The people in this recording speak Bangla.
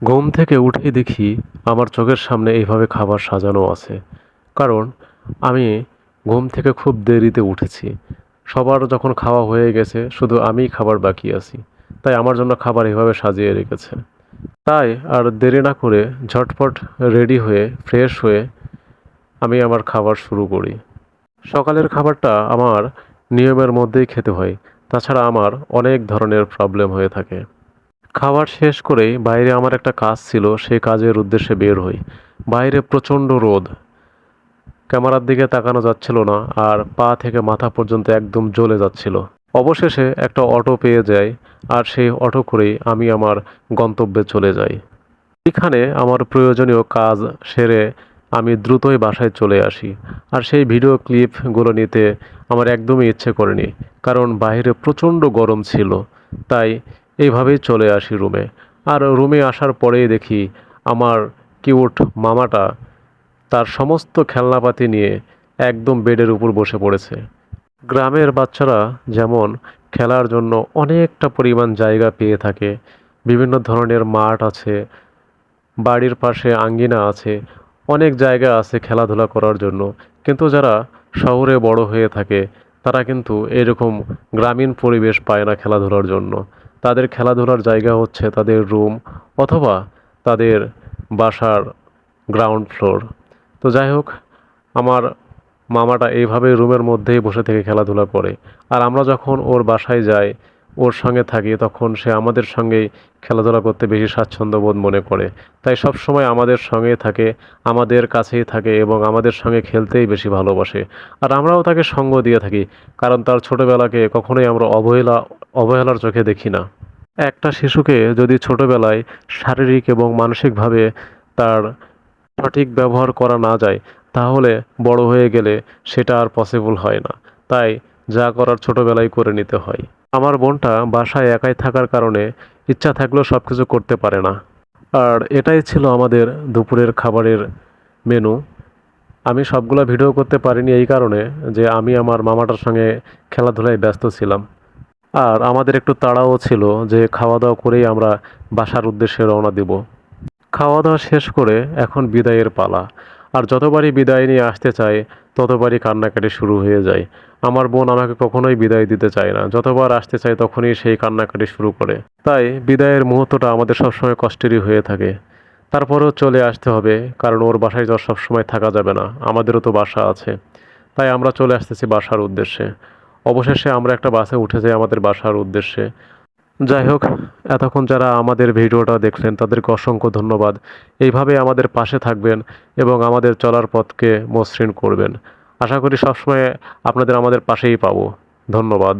ঘুম থেকে উঠেই দেখি আমার চোখের সামনে এইভাবে খাবার সাজানো আছে। কারণ আমি ঘুম থেকে খুব দেরিতে উঠেছি। সবার যখন খাওয়া হয়ে গেছে শুধু আমিই খাবার বাকি আছি। তাই আমার জন্য খাবার এভাবে সাজিয়ে রেখেছে। তাই আর দেরি না করে ঝটপট রেডি হয়ে ফ্রেশ হয়ে আমি আমার খাবার শুরু করি। সকালের খাবারটা আমার নিয়মের মধ্যেই খেতে হয়। তাছাড়া আমার অনেক ধরনের প্রবলেম হয়ে থাকে। খাবার শেষ করেই বাইরে আমার একটা কাজ ছিল, সেই কাজের উদ্দেশ্যে বের হই। বাইরে প্রচণ্ড রোদ, ক্যামেরার দিকে তাকানো যাচ্ছিল না, আর পা থেকে মাথা পর্যন্ত একদম জ্বলে যাচ্ছিল। অবশেষে একটা অটো পেয়ে যাই, আর সেই অটো করেই আমি আমার গন্তব্যে চলে যাই। এখানে আমার প্রয়োজনীয় কাজ সেরে আমি দ্রুতই বাসায় চলে আসি। আর সেই ভিডিও ক্লিপগুলো নিতে আমার একদমই ইচ্ছে করেনি, কারণ বাইরে প্রচণ্ড গরম ছিল। তাই এইভাবেই চলে আসি রুমে। আর রুমে আসার পরেই দেখি আমার কিউট মামাটা তার সমস্ত খেলনাপাতি নিয়ে একদম বেডের উপর বসে পড়েছে। গ্রামের বাচ্চারা যেমন খেলার জন্য অনেকটা পরিমাণ জায়গা পেয়ে থাকে, বিভিন্ন ধরনের মাঠ আছে, বাড়ির পাশে আঙ্গিনা আছে, অনেক জায়গা আছে খেলাধুলা করার জন্য। কিন্তু যারা শহরে বড় হয়ে থাকে তারা কিন্তু এরকম গ্রামীণ পরিবেশ পায় না খেলাধুলার জন্য। তাদের খেলাধুলার জায়গা হচ্ছে তাদের রুম অথবা তাদের বাসার গ্রাউন্ড ফ্লোর। তো যাই হোক, আমার মামাটা এইভাবেই রুমের মধ্যেই বসে থেকে খেলাধুলা করে। আর আমরা যখন ওর বাসায় যাই, ওর সঙ্গে থাকি, তখন সে আমাদের সঙ্গেই খেলাধুলা করতে বেশি স্বাচ্ছন্দ্য বোধ মনে করে। তাই সব সময় আমাদের সঙ্গেই থাকে, আমাদের কাছেই থাকে এবং আমাদের সঙ্গে খেলতেই বেশি ভালোবাসে। আর আমরাও তাকে সঙ্গ দিয়ে থাকি, কারণ তার ছোটোবেলাকে কখনোই আমরা অবহেলার চোখে দেখি না। একটা শিশুকে যদি ছোটোবেলায় শারীরিক এবং মানসিকভাবে তার সঠিক ব্যবহার করা না যায়, তাহলে বড় হয়ে গেলে সেটা আর পসিবল হয় না। তাই যা করার ছোটোবেলায় করে নিতে হয়। আমার বোনটা বাসায় একাই থাকার কারণে ইচ্ছা থাকলেও সব কিছু করতে পারে না। আর এটাই ছিল আমাদের দুপুরের খাবারের মেনু। আমি সবগুলো ভিডিও করতে পারিনি এই কারণে যে আমি আমার মামাটার সঙ্গে খেলাধুলায় ব্যস্ত ছিলাম। আর আমাদের একটু তাড়াও ছিল যে খাওয়া দাওয়া করেই আমরা বাসার উদ্দেশ্যে রওনা দেব। খাওয়া দাওয়া শেষ করে এখন বিদায়ের পালা। আর যতবারই বিদায় নিয়ে আসতে চাই ততবারই কান্নাকাটি শুরু হয়ে যায়। আমার বোন আমাকে কখনোই বিদায় দিতে চায় না, যতবার আসতে চাই তখনই সেই কান্নাকাটি শুরু করে। তাই বিদায়ের মুহূর্তটা আমাদের সবসময় কষ্টেরই হয়ে থাকে। তারপরেও চলে আসতে হবে, কারণ ওর বাসায় তো সবসময় থাকা যাবে না, আমাদেরও তো বাসা আছে। তাই আমরা চলে আসতেছি বাসার উদ্দেশ্যে। অবশেষে আমরা একটা বাসে উঠে যাই আমাদের বাসার উদ্দেশ্যে। যাই হোক, এতক্ষণ যারা আমাদের ভিডিওটা দেখলেন তাদেরকে অসংখ্য ধন্যবাদ। এইভাবে আমাদের পাশে থাকবেন এবং আমাদের চলার পথকে মসৃণ করবেন। আশা করি সবসময় আপনাদের আমাদের পাশেই পাবো। ধন্যবাদ।